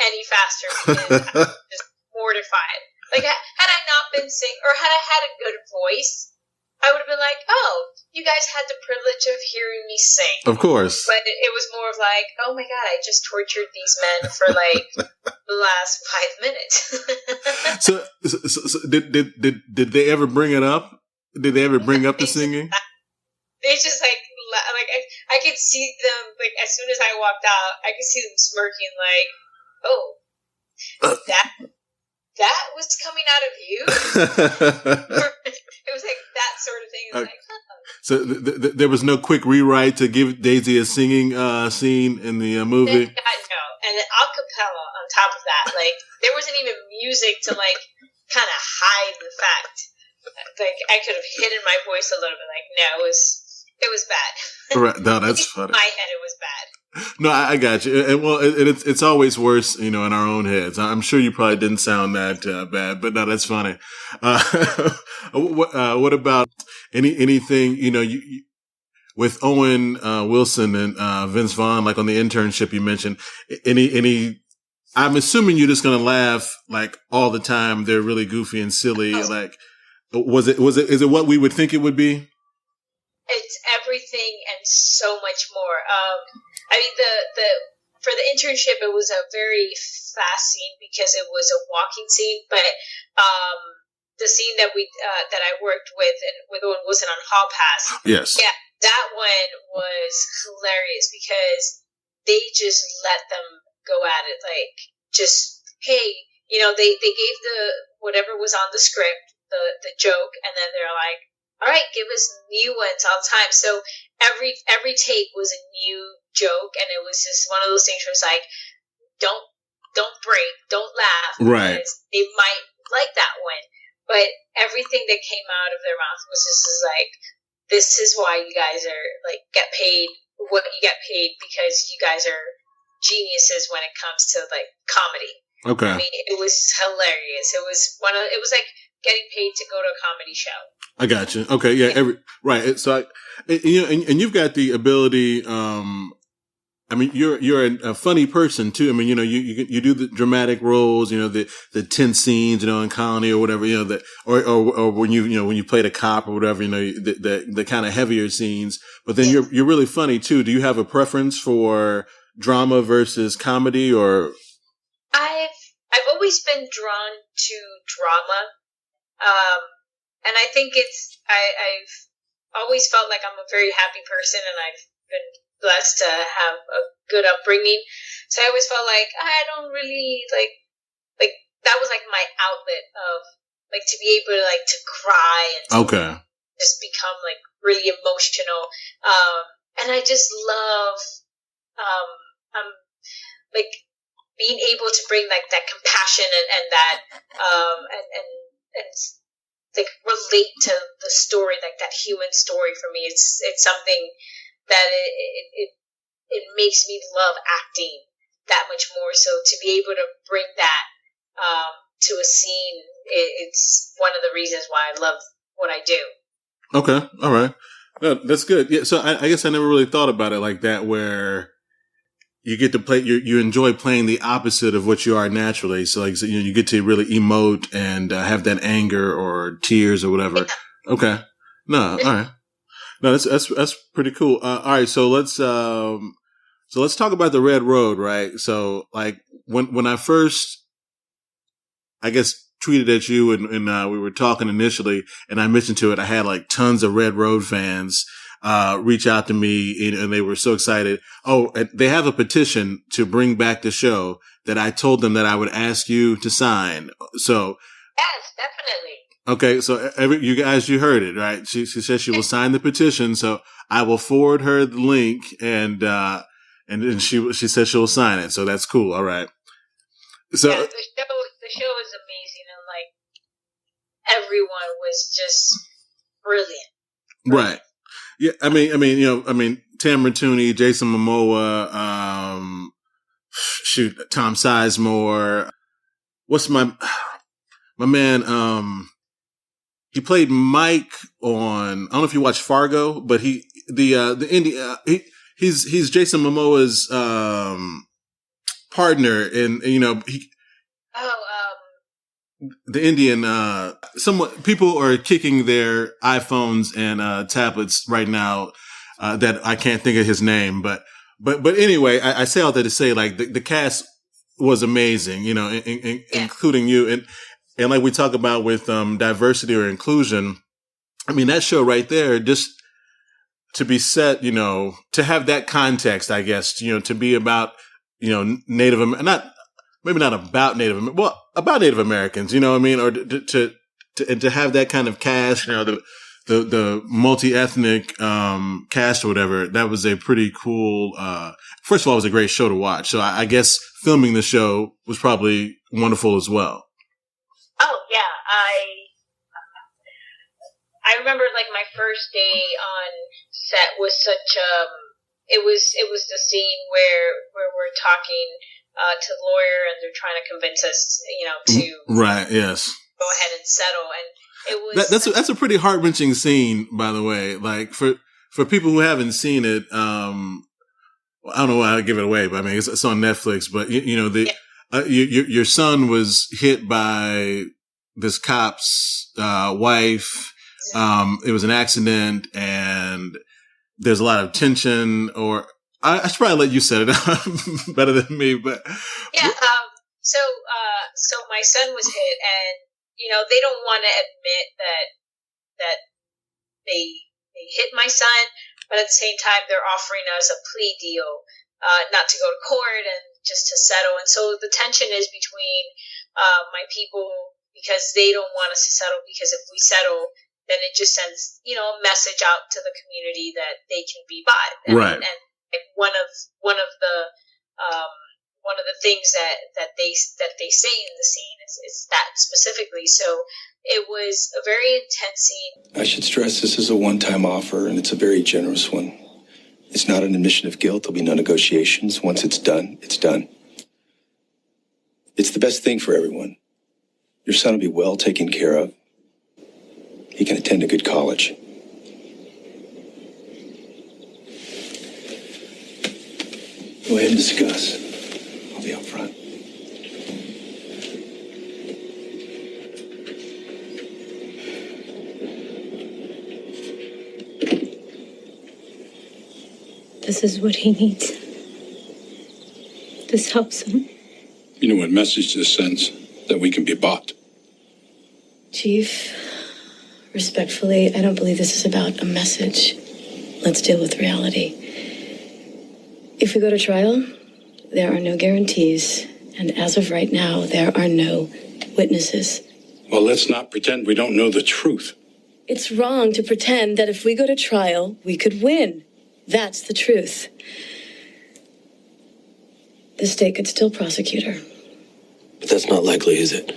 any faster because I was just mortified. Like, had I not been or had I had a good voice, I would have been like, oh, you guys had the privilege of hearing me sing. Of course. But it was more of like, oh my God, I just tortured these men for like the last 5 minutes. so did they ever bring it up? Did they ever bring up the singing? They just like I could see them, like, as soon as I walked out, I could see them smirking like, oh, that was coming out of you? It was like that sort of thing. It was like, huh. So there was no quick rewrite to give Daisy a singing scene in the movie? Thank God, no. And an a cappella on top of that. Like, there wasn't even music to, like, kind of hide the fact. Like, I could have hidden my voice a little bit. Like, no, it was bad. Right. No, that's funny. In my head, it was bad. No, I got you. And well, it's always worse, in our own heads. I'm sure you probably didn't sound that bad, but no, that's funny. What about anything, you with Owen Wilson and Vince Vaughn, like on the internship you mentioned, any I'm assuming you're just going to laugh like all the time. They're really goofy and silly. Oh. Like, is it what we would think it would be? It's everything and so much more. I mean, for the internship, it was a very fast scene because it was a walking scene. But the scene that I worked with Owen Wilson on Hall Pass, yes, yeah, that one was hilarious because they just let them go at it, like, just, hey, they gave the whatever was on the script, the joke, and then they're like, all right, give us new ones all the time. So every take was a new joke, and it was just one of those things where it's like, don't break, don't laugh, right? Because they might like that one, but everything that came out of their mouth was just like, this is why you guys are like get paid what you get paid, because you guys are geniuses when it comes to like comedy. Okay. I mean, it was hilarious. It was like getting paid to go to a comedy show. I got you. Okay. Yeah. Right. So and you've got the ability, I mean, you're a funny person too. I mean, you do the dramatic roles, the tense scenes, in Colony or whatever, or when when you played a cop or whatever, the kind of heavier scenes, but then you're really funny too. Do you have a preference for drama versus comedy, or? I've always been drawn to drama. And I think I've always felt like I'm a very happy person, and I've been blessed to have a good upbringing. So I always felt like I don't really like that was like my outlet of like to be able to like to cry and to just become like really emotional. And I just love like being able to bring like that compassion and that and like relate to the story, like that human story. For me, it's something that it makes me love acting that much more. So to be able to bring that to a scene, it's one of the reasons why I love what I do. Okay, all right, no, that's good. Yeah, so I guess I never really thought about it like that, where you get to play, you enjoy playing the opposite of what you are naturally. So like, you get to really emote and have that anger or tears or whatever. Yeah. Okay. No, all right. No, that's pretty cool. All right. So let's talk about the Red Road, right? So like when I first, I guess, tweeted at you and we were talking initially and I mentioned to it, I had like tons of Red Road fans reach out to me and they were so excited. Oh, they have a petition to bring back the show that I told them that I would ask you to sign. So yes, definitely. Okay. So you guys, you heard it, right? She says she will sign the petition. So I will forward her the link and then she says she'll sign it. So that's cool. All right. So yeah, the show is amazing. And like everyone was just brilliant. Right. Yeah, I mean, Tamara Tooney, Jason Momoa, Tom Sizemore. What's my man? He played Mike on. I don't know if you watched Fargo, but he he's Jason Momoa's partner in, the Indian, people are kicking their iPhones and tablets right now that I can't think of his name, but anyway, I say all that to say, like, the cast was amazing, including you, and like we talk about with diversity or inclusion. I mean, that show right there, just to be set, to have that context, I guess, to be about, Native American, maybe not about about Native Americans, you know what I mean? Or to have that kind of cast, the multi-ethnic, cast or whatever, that was a pretty cool, first of all, it was a great show to watch. So I guess filming the show was probably wonderful as well. Oh, yeah. I remember, like, my first day on set was such it was the scene where we're talking to the lawyer and they're trying to convince us, to right, yes, go ahead and settle, and it was that's a pretty heart-wrenching scene, by the way. Like, for people who haven't seen it, I don't know why I give it away, but I mean it's on Netflix. But your son was hit by this cop's wife. It was an accident, and there's a lot of tension. Or I should probably let you set it up better than me, but yeah. So my son was hit, and they don't want to admit that they hit my son, but at the same time they're offering us a plea deal, not to go to court and just to settle. And so the tension is between my people, because they don't want us to settle, because if we settle, then it just sends, a message out to the community that they can be bought. Right. And one of the things that they say in the scene is that specifically. So it was a very intense scene. I should stress this is a one-time offer, and it's a very generous one. It's not an admission of guilt. There'll be no negotiations. Once it's done, it's done. It's the best thing for everyone. Your son will be well taken care of. He can attend a good college. Go ahead and discuss. I'll be up front. This is what he needs. This helps him. You know what message this sends? That we can be bought. Chief, respectfully, I don't believe this is about a message. Let's deal with reality. If we go to trial, there are no guarantees. And as of right now, there are no witnesses. Well, let's not pretend we don't know the truth. It's wrong to pretend that if we go to trial, we could win. That's the truth. The state could still prosecute her. But that's not likely, is it?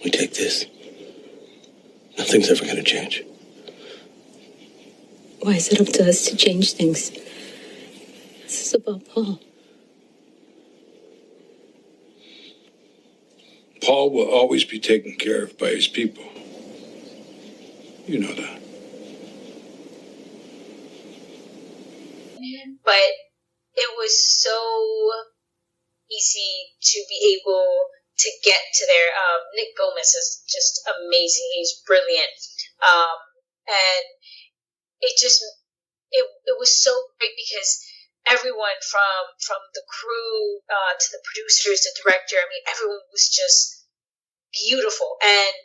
We take this. Nothing's ever going to change. Why is it up to us to change things? This is about Paul. Paul will always be taken care of by his people. You know that. But it was so easy to be able to get to there. Nick Gomez is just amazing. He's brilliant. And it was so great because everyone from the crew to the producers, the director, I mean, everyone was just beautiful. And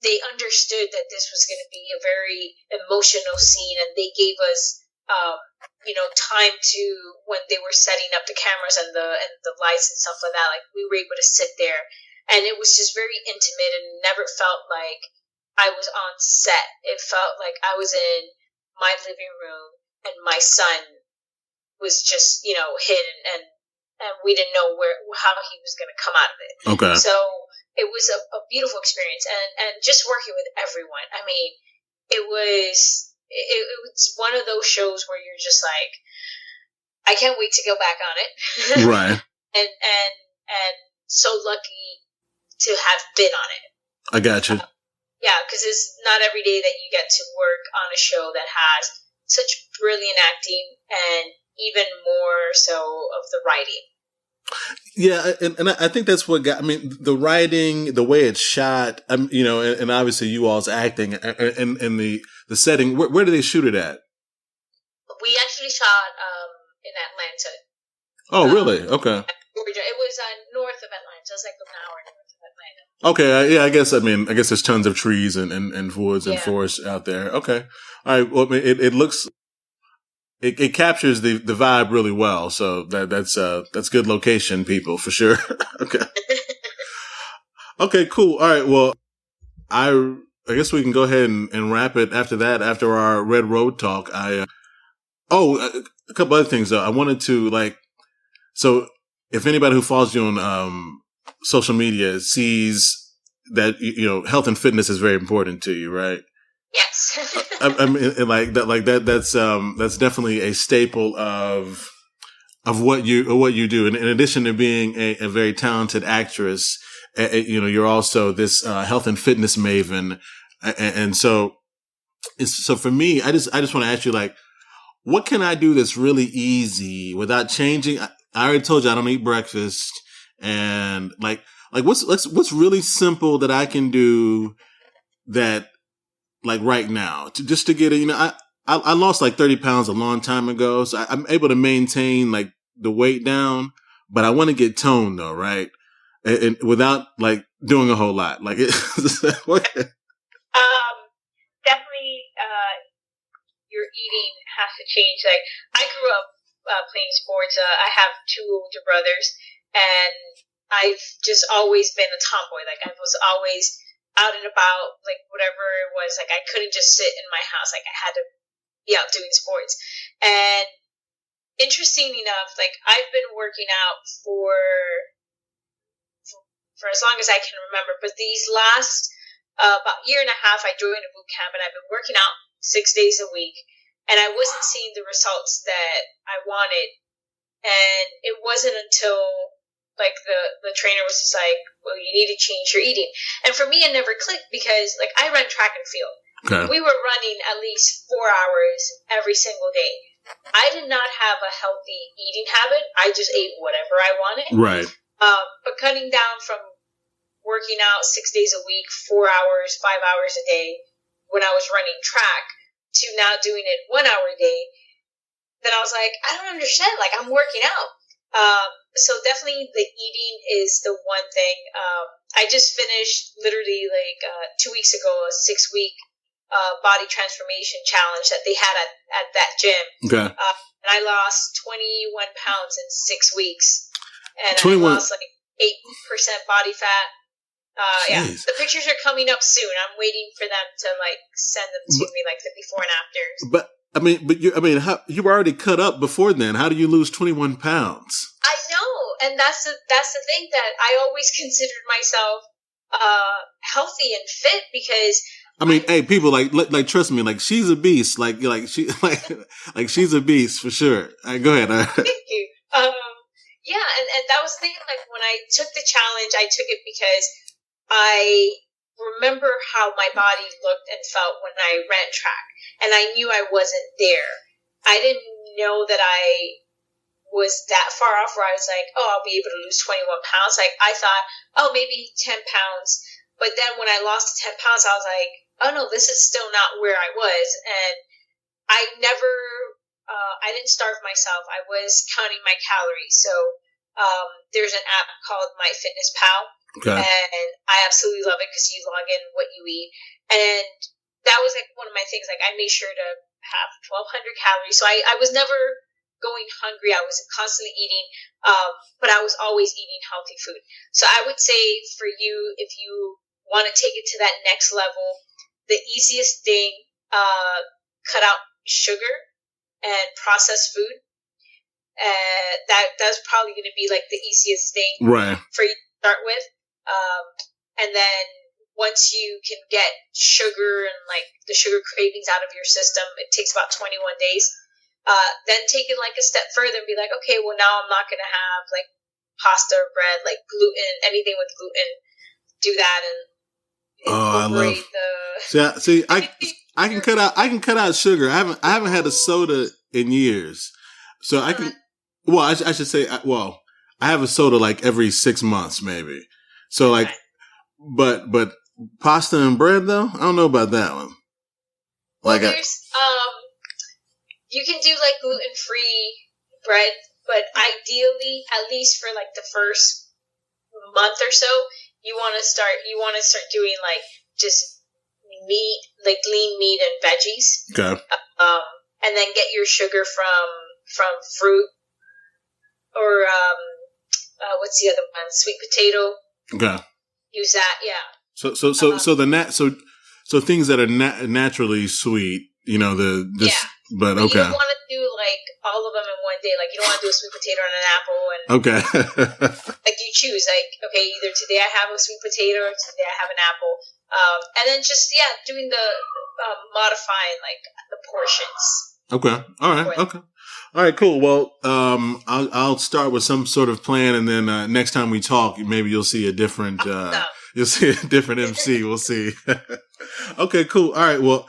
they understood that this was going to be a very emotional scene, and they gave us time to, when they were setting up the cameras and the lights and stuff like that, like we were able to sit there, and it was just very intimate, and never felt like I was on set. It felt like I was in my living room and my son was just hit, and we didn't know how he was going to come out of it. Okay. So it was a beautiful experience, and just working with everyone. I mean, it was one of those shows where you're just like, I can't wait to go back on it. Right. and so lucky to have been on it. I got you. Yeah, because it's not every day that you get to work on a show that has such brilliant acting and even more so of the writing. Yeah, and I think that's what got. I mean, the writing, the way it's shot, and obviously you all's acting, and the setting. Where do they shoot it at? We actually shot in Atlanta. Oh, really? Okay. Georgia. It was north of Atlanta. It was like an hour north of Atlanta. Okay. Yeah. I guess there's tons of trees and woods and forests out there. Okay. All right. Well, it looks. It captures the vibe really well. So that's good location, people, for sure. Okay. Okay. Cool. All right. Well, I guess we can go ahead and wrap it after that. After our Red Road talk, a couple other things though. I wanted to so if anybody who follows you on social media sees that health and fitness is very important to you, right? Yes. I mean, that's definitely a staple of what you do. And in addition to being a very talented actress, you're also this health and fitness maven. And so for me, I just want to ask you, what can I do that's really easy without changing? I already told you I don't eat breakfast, and what's really simple that I can do that right now just to get it. I lost 30 pounds a long time ago, so I'm able to maintain the weight down, but I want to get toned though, right? And without doing a whole lot, Definitely, your eating has to change. I grew up playing sports. I have two older brothers, and I've just always been a tomboy. I was always out and about, whatever it was. I couldn't just sit in my house. I had to be out doing sports. And interesting enough, I've been working out for as long as I can remember. But these last about year and a half, I joined a boot camp, and I've been working out 6 days a week. And I wasn't seeing the results that I wanted. And it wasn't until the trainer was just well, you need to change your eating. And for me, it never clicked because I run track and field. Okay. We were running at least 4 hours every single day. I did not have a healthy eating habit. I just ate whatever I wanted. Right. But cutting down from working out 6 days a week, 4 hours, 5 hours a day when I was running track to now doing it 1 hour a day, then I was I don't understand. I'm working out. So definitely the eating is the one thing. I just finished literally 2 weeks ago a 6-week body transformation challenge that they had at that gym. Okay. And I lost 21 pounds in 6 weeks, and 21. I lost 8% body fat. Yeah, the pictures are coming up soon. I'm waiting for them to send them to me, the before and afters. But you were already cut up before then. How do you lose 21 pounds? I know, and that's the thing that I always considered myself healthy and fit because. Hey, people trust me. She's a beast. She's a beast for sure. Go ahead. Thank you. Yeah, and that was the thing. When I took the challenge, I took it because I remember how my body looked and felt when I ran track, and I knew I wasn't there. I didn't know that I was that far off where I was I'll be able to lose 21 pounds. I thought, maybe 10 pounds. But then when I lost the 10 pounds, I was oh no, this is still not where I was. And I never, I didn't starve myself. I was counting my calories. So there's an app called MyFitnessPal. Okay. And I absolutely love it because you log in what you eat. And that was one of my things. I made sure to have 1,200 calories. So I was never going hungry. I was constantly eating, but I was always eating healthy food. So I would say for you, if you want to take it to that next level, the easiest thing, cut out sugar and processed food. That's probably going to be the easiest thing for you to start with. And then once you can get sugar and the sugar cravings out of your system, it takes about 21 days. Then take it a step further and be okay, well now I'm not going to have pasta or bread, gluten, anything with gluten. Do that, and incorporate I can cut out sugar. I haven't had a soda in years, so I can. Well, I should say. I have a soda like every 6 months, maybe. So like, but pasta and bread though, I don't know about that one. Like, you can do like gluten-free bread, but ideally, at least for like the first month or so, you want to start doing like just meat, like lean meat and veggies. Okay. And then get your sugar from fruit or what's the other one? Sweet potato. Okay. Use that, yeah. So things that are naturally sweet, you know, but okay. You don't want to do like all of them in one day. Like you don't want to do a sweet potato and an apple and okay. like you choose like, okay, either today I have a sweet potato or today I have an apple. And then just doing the modifying like the portions. Okay. All right. Okay. All right. Cool. Well, I'll start with some sort of plan, and then next time we talk, maybe you'll see a different you'll see a different MC. We'll see. Okay. Cool. All right. Well,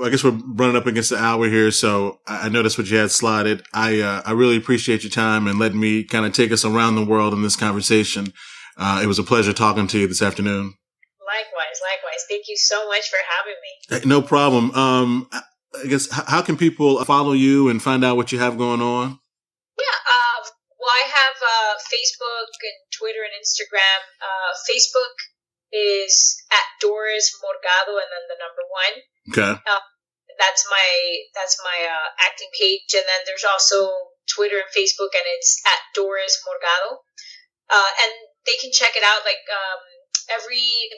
I guess we're running up against the hour here, so I noticed what you had slotted. I really appreciate your time and letting me kind of take us around the world in this conversation. It was a pleasure talking to you this afternoon. Likewise. Thank you so much for having me. No problem. I guess, how can people follow you and find out what you have going on? Yeah, well, I have Facebook and Twitter and Instagram. Facebook is at Doris Morgado and then the number 1. Okay. That's my acting page, and then there's also Twitter and Facebook, and it's at Doris Morgado. And they can check it out. Like every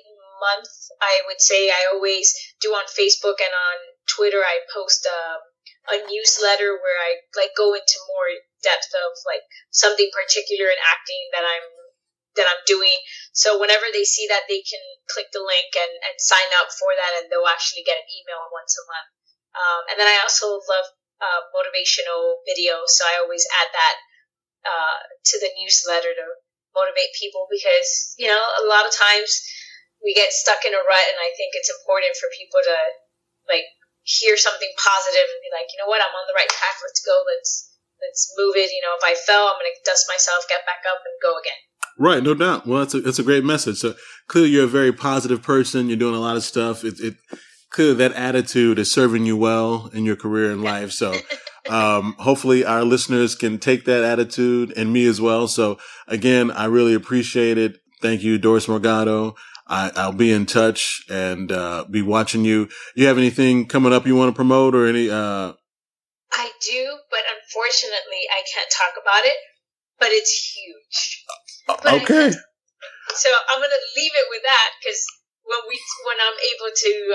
month, I would say I always do on Facebook and on Twitter. I post a newsletter where I like go into more depth of like something particular in acting that I'm doing. So whenever they see that, they can click the link and sign up for that, and they'll actually get an email once a month. And then I also love motivational videos, so I always add that to the newsletter to motivate people, because you know a lot of times we get stuck in a rut, and I think it's important for people to like hear something positive and be like, you know what, I'm on the right path. Let's go. Let's move it. You know, if I fell, I'm going to dust myself, get back up, and go again. Right, no doubt. Well, it's a great message. So clearly, you're a very positive person. You're doing a lot of stuff. It clearly that attitude is serving you well in your career and life. So hopefully, our listeners can take that attitude, and me as well. So again, I really appreciate it. Thank you, Doris Morgado. I'll be in touch and be watching you. You have anything coming up you want to promote or any? I do, but unfortunately, I can't talk about it. But it's huge. Okay. So I'm gonna leave it with that, because when I'm able to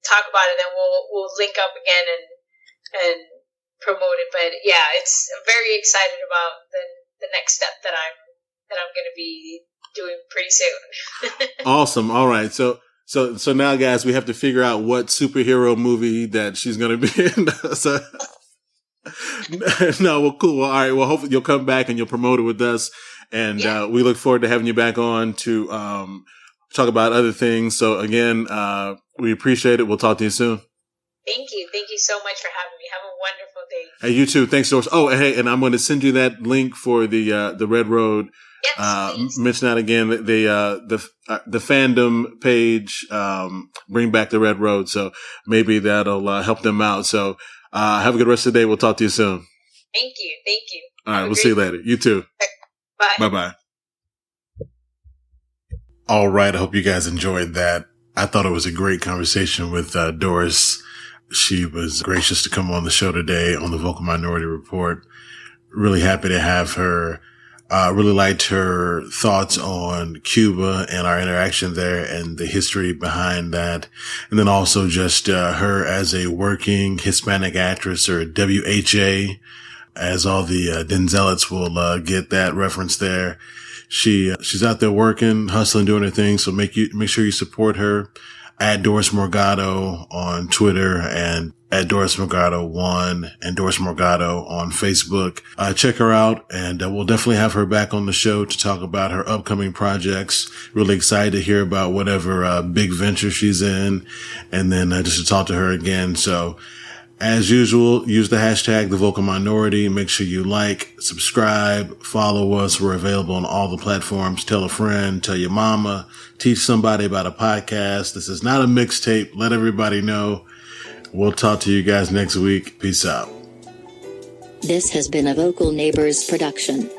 talk about it, then we'll link up again and promote it. But yeah, I'm very excited about the next step that I'm going to be doing pretty soon. Awesome. All right. So now, guys, we have to figure out what superhero movie that she's going to be in. So, no, well, cool. Well, all right. Well, hopefully you'll come back and you'll promote it with us. And we look forward to having you back on to talk about other things. So again, we appreciate it. We'll talk to you soon. Thank you. Thank you so much for having me. Have a wonderful day. Hey, you too. Thanks, Doris. Oh, hey, and I'm going to send you that link for the Red Road. Yes, mention that again. The fandom page, bring back the Red Road. So maybe that'll help them out. So have a good rest of the day. We'll talk to you soon. Thank you. Thank you. All right. We'll see you later. You too. Bye. Bye-bye. All right. I hope you guys enjoyed that. I thought it was a great conversation with Doris. She was gracious to come on the show today on the Vocal Minority Report. Really happy to have her. Really liked her thoughts on Cuba and our interaction there and the history behind that. And then also just her as a working Hispanic actress, or WHA, as all the Denzelites will get that reference there. She's out there working, hustling, doing her thing. So make sure you support her. at Doris Morgado on Twitter and at Doris Morgado 1 and Doris Morgado on Facebook. Check her out, and we'll definitely have her back on the show to talk about her upcoming projects. Really excited to hear about whatever big venture she's in, and then just to talk to her again. So as usual, use the hashtag The Vocal Minority. Make sure you like, subscribe, follow us. We're available on all the platforms. Tell a friend, tell your mama, teach somebody about a podcast. This is not a mixtape. Let everybody know. We'll talk to you guys next week. Peace out. This has been a Vocal Neighbors production.